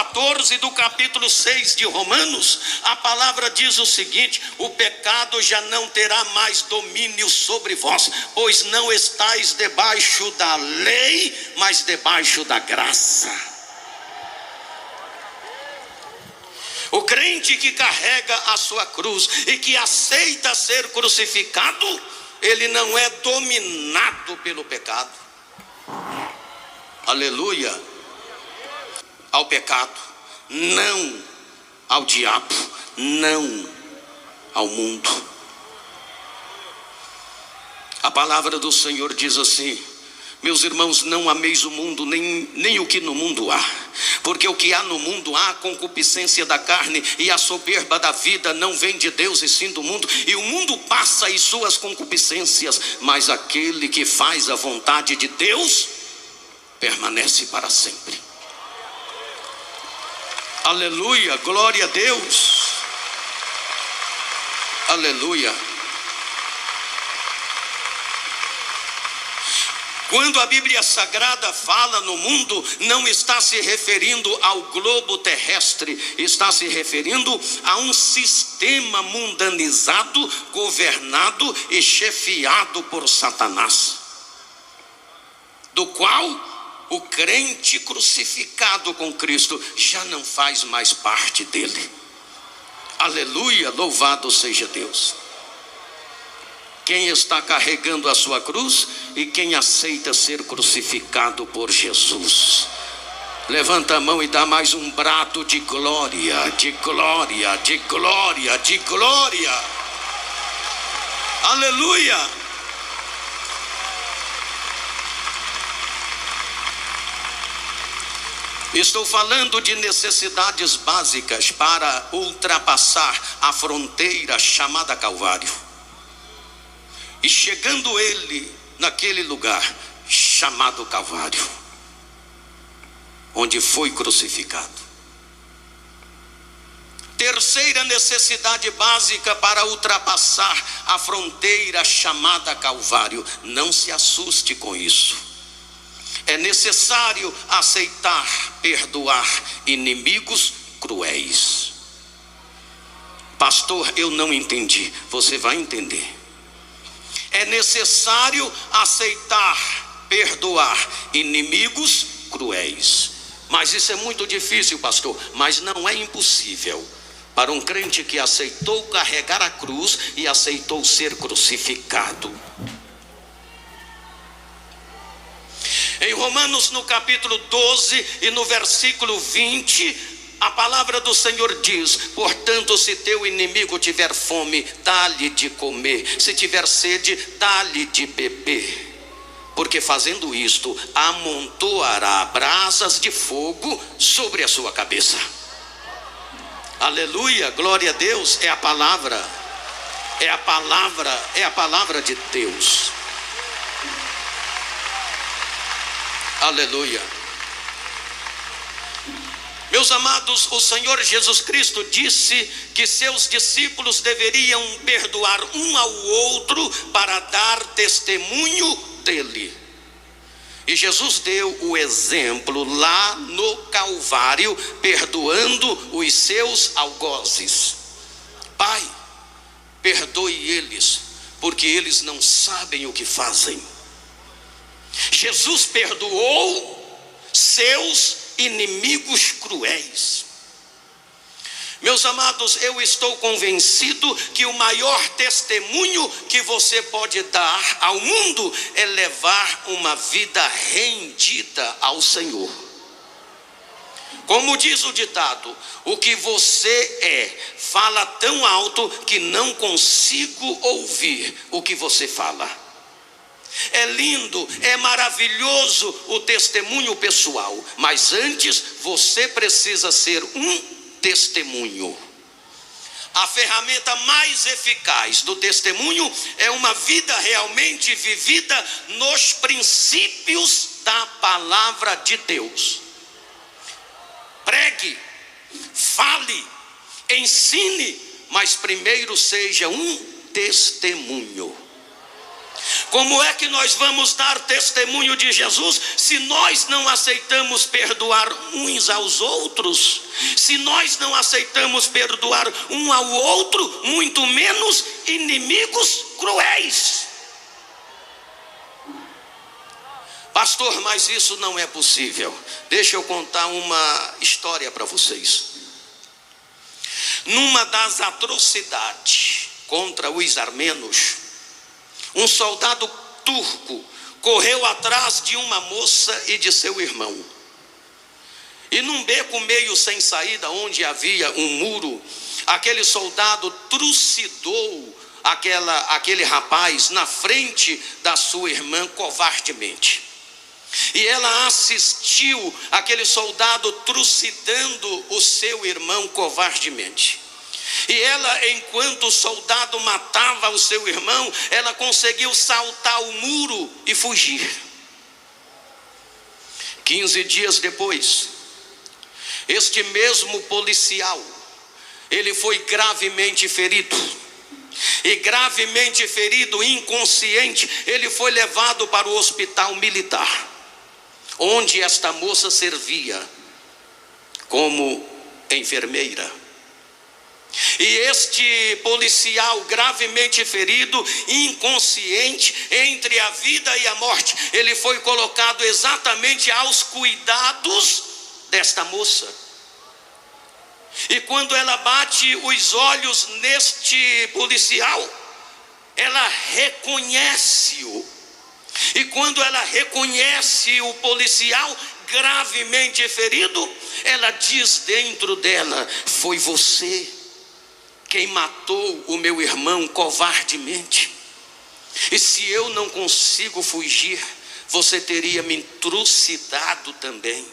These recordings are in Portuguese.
14 do capítulo 6 de Romanos, a palavra diz o seguinte: o pecado já não terá mais domínio sobre vós, pois não estáis debaixo da lei, mas debaixo da graça. O crente que carrega a sua cruz e que aceita ser crucificado, ele não é dominado pelo pecado. Aleluia. Ao pecado, não ao diabo, não ao mundo. A palavra do Senhor diz assim: meus irmãos, não ameis o mundo, nem o que no mundo há, porque o que há no mundo há a concupiscência da carne e a soberba da vida, não vem de Deus e sim do mundo, e o mundo passa e suas concupiscências, mas aquele que faz a vontade de Deus permanece para sempre. Aleluia, glória a Deus. Aleluia. Quando a Bíblia Sagrada fala no mundo, não está se referindo ao globo terrestre, está se referindo a um sistema mundanizado, governado e chefiado por Satanás, do qual o crente crucificado com Cristo já não faz mais parte dele. Aleluia, louvado seja Deus. Quem está carregando a sua cruz e quem aceita ser crucificado por Jesus, levanta a mão e dá mais um brado de glória, de glória, de glória, de glória. Aleluia. Estou falando de necessidades básicas para ultrapassar a fronteira chamada Calvário. E chegando ele naquele lugar chamado Calvário, onde foi crucificado. Terceira necessidade básica para ultrapassar a fronteira chamada Calvário. Não se assuste com isso. É necessário aceitar, perdoar inimigos cruéis. Pastor, eu não entendi. Você vai entender. É necessário aceitar, perdoar inimigos cruéis. Mas isso é muito difícil, pastor. Mas não é impossível para um crente que aceitou carregar a cruz e aceitou ser crucificado. Em Romanos, no capítulo 12 e no versículo 20, a palavra do Senhor diz: portanto, se teu inimigo tiver fome, dá-lhe de comer, se tiver sede, dá-lhe de beber, porque fazendo isto, amontoará brasas de fogo sobre a sua cabeça. Aleluia, glória a Deus. É a palavra, é a palavra de Deus. Aleluia. Meus amados, o Senhor Jesus Cristo disse que seus discípulos deveriam perdoar um ao outro para dar testemunho dele. E Jesus deu o exemplo lá no Calvário, perdoando os seus algozes. Pai, perdoe eles, porque eles não sabem o que fazem. Jesus perdoou seus inimigos cruéis. Meus amados, eu estou convencido que o maior testemunho que você pode dar ao mundo é levar uma vida rendida ao Senhor. Como diz o ditado, o que você é, fala tão alto que não consigo ouvir o que você fala. É lindo, é maravilhoso o testemunho pessoal, mas antes você precisa ser um testemunho. A ferramenta mais eficaz do testemunho é uma vida realmente vivida nos princípios da palavra de Deus. Pregue, fale, ensine, mas primeiro seja um testemunho. Como é que nós vamos dar testemunho de Jesus se nós não aceitamos perdoar uns aos outros? Se nós não aceitamos perdoar um ao outro, muito menos inimigos cruéis. Pastor, mas isso não é possível. Deixa eu contar uma história para vocês. Numa das atrocidades contra os armenos, um soldado turco correu atrás de uma moça e de seu irmão. E num beco meio sem saída, onde havia um muro, aquele soldado trucidou aquele rapaz na frente da sua irmã covardemente. E ela assistiu aquele soldado trucidando o seu irmão covardemente. E ela, enquanto o soldado matava o seu irmão, ela conseguiu saltar o muro e fugir. 15 dias depois, este mesmo policial, ele foi gravemente ferido. E gravemente ferido, inconsciente, ele foi levado para o hospital militar, onde esta moça servia como enfermeira. E este policial gravemente ferido, inconsciente, entre a vida e a morte, ele foi colocado exatamente aos cuidados desta moça. E quando ela bate os olhos neste policial, ela reconhece-o. E quando ela reconhece o policial gravemente ferido, ela diz dentro dela: foi você quem matou o meu irmão covardemente. E se eu não consigo fugir, você teria me trucidado também.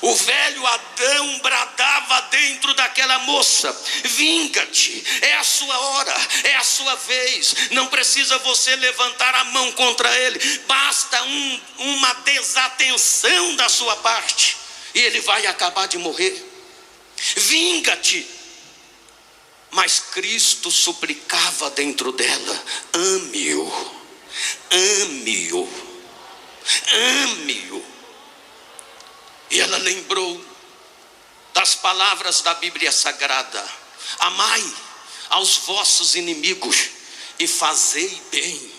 O velho Adão bradava dentro daquela moça: vinga-te, é a sua hora, é a sua vez. Não precisa você levantar a mão contra ele, basta uma desatenção da sua parte e ele vai acabar de morrer. Vinga-te. Mas Cristo suplicava dentro dela: ame-o, ame-o, ame-o. E ela lembrou das palavras da Bíblia Sagrada: amai aos vossos inimigos e fazei bem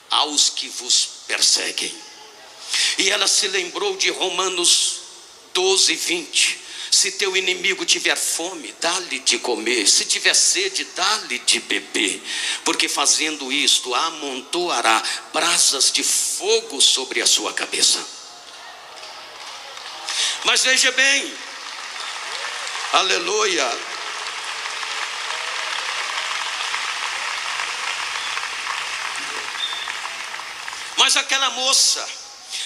aos que vos perseguem. E ela se lembrou de Romanos 12, 20: se teu inimigo tiver fome, dá-lhe de comer; se tiver sede, dá-lhe de beber, porque fazendo isto amontoará brasas de fogo sobre a sua cabeça. Mas veja bem, aleluia, mas aquela moça,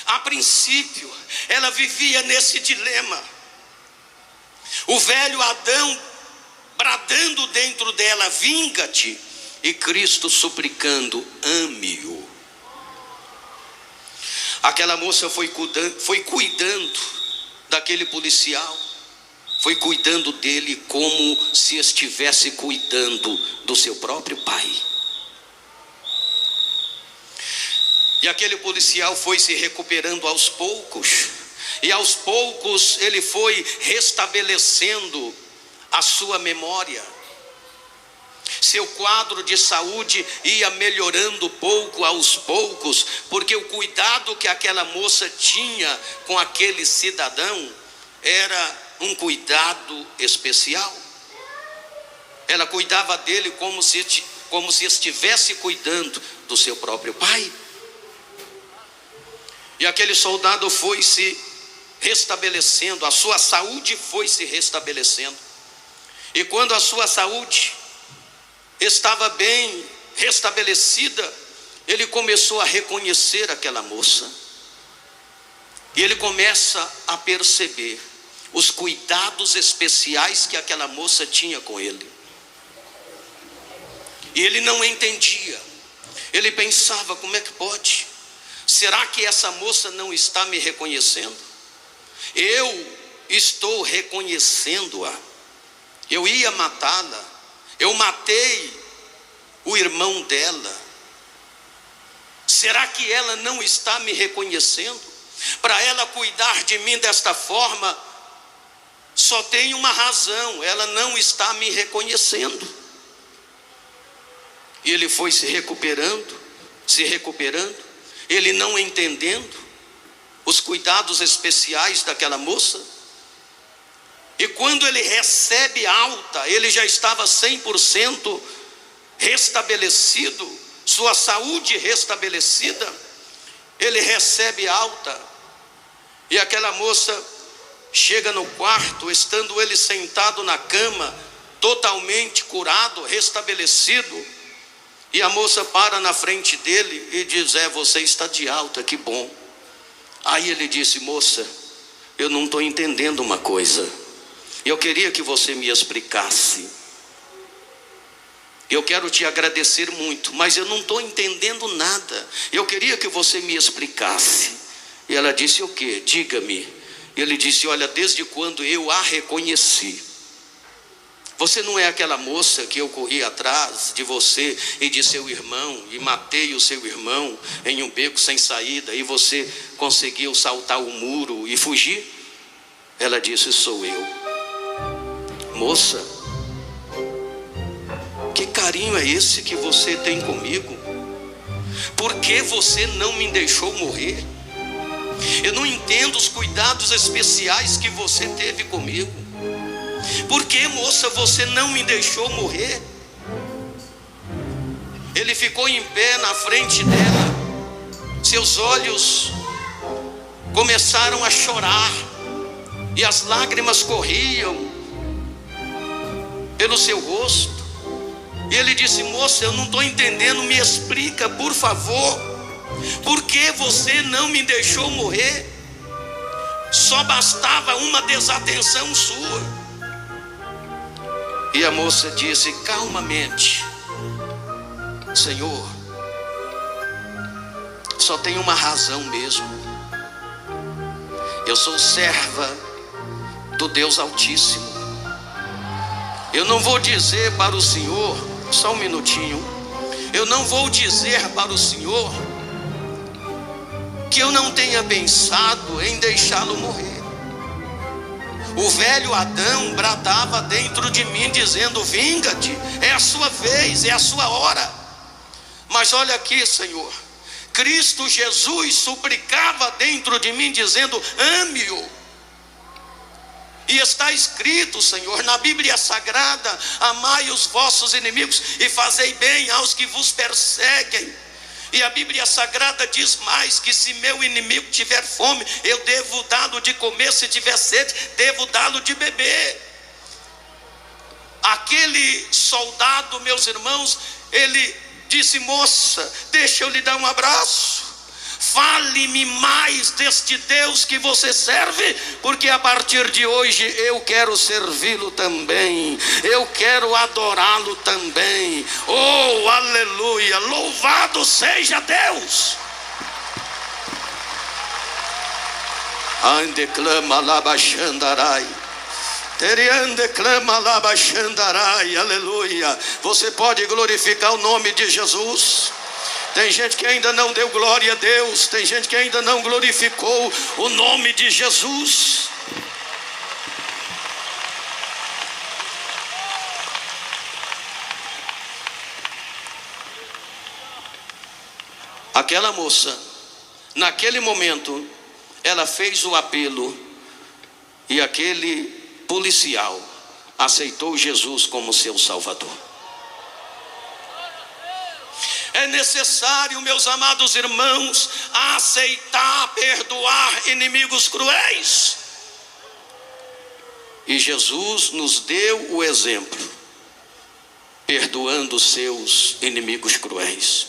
a princípio, ela vivia nesse dilema. O velho Adão bradando dentro dela: vinga-te, e Cristo suplicando: ame-o. Aquela moça foi cuidando daquele policial, foi cuidando dele como se estivesse cuidando do seu próprio pai. E aquele policial foi se recuperando aos poucos, e aos poucos ele foi restabelecendo a sua memória. Seu quadro de saúde ia melhorando pouco aos poucos, porque o cuidado que aquela moça tinha com aquele cidadão era um cuidado especial. Ela cuidava dele como se estivesse cuidando do seu próprio pai. E aquele soldado foi se restabelecendo, a sua saúde foi se restabelecendo. E quando a sua saúde estava bem restabelecida, ele começou a reconhecer aquela moça. E ele começa a perceber os cuidados especiais que aquela moça tinha com ele. E ele não entendia. Ele pensava: como é que pode? Será que essa moça não está me reconhecendo? Eu estou reconhecendo-a. Eu ia matá-la. Eu matei o irmão dela. Será que ela não está me reconhecendo? Para ela cuidar de mim desta forma, só tem uma razão: ela não está me reconhecendo. E ele foi se recuperando, ele não entendendo os cuidados especiais daquela moça. E quando ele recebe alta, ele já estava 100% restabelecido, sua saúde restabelecida. Ele recebe alta, e aquela moça chega no quarto, estando ele sentado na cama, totalmente curado, restabelecido. E a moça para na frente dele e diz: você está de alta, que bom. Aí ele disse: moça, eu não estou entendendo uma coisa, eu queria que você me explicasse. Eu quero te agradecer muito, mas eu não estou entendendo nada. Eu queria que você me explicasse. E ela disse: o quê? Diga-me. Ele disse: olha, desde quando eu a reconheci, você não é aquela moça que eu corri atrás de você e de seu irmão, e matei o seu irmão em um beco sem saída, e você conseguiu saltar o muro e fugir? Ela disse: sou eu. Moça, que carinho é esse que você tem comigo? Por que você não me deixou morrer? Eu não entendo os cuidados especiais que você teve comigo. Por que, moça, você não me deixou morrer? Ele ficou em pé na frente dela, seus olhos começaram a chorar, e as lágrimas corriam pelo seu rosto. E ele disse: moça, eu não estou entendendo, me explica, por favor. Por que você não me deixou morrer? Só bastava uma desatenção sua. E a moça disse calmamente: Senhor, só tem uma razão mesmo. Eu sou serva do Deus Altíssimo. Eu não vou dizer para o Senhor, só um minutinho, eu não vou dizer para o Senhor que eu não tenha pensado em deixá-lo morrer. O velho Adão bradava dentro de mim dizendo: vinga-te, é a sua vez, é a sua hora. Mas olha aqui, Senhor, Cristo Jesus suplicava dentro de mim dizendo: ame-o. E está escrito, Senhor, na Bíblia Sagrada: amai os vossos inimigos e fazei bem aos que vos perseguem. E a Bíblia Sagrada diz mais: que se meu inimigo tiver fome, eu devo dá-lo de comer, se tiver sede, devo dá-lo de beber. Aquele soldado, meus irmãos, ele disse: moça, deixa eu lhe dar um abraço. Fale-me mais deste Deus que você serve, porque a partir de hoje eu quero servi-lo também, eu quero adorá-lo também. Oh, aleluia, louvado seja Deus. Ande clama labaxandarai, teriande clama labaxandarai, aleluia. Você pode glorificar o nome de Jesus. Tem gente que ainda não deu glória a Deus, tem gente que ainda não glorificou o nome de Jesus. Aquela moça, naquele momento, ela fez o apelo, e aquele policial aceitou Jesus como seu Salvador. É necessário, meus amados irmãos, aceitar, perdoar inimigos cruéis. E Jesus nos deu o exemplo, perdoando seus inimigos cruéis.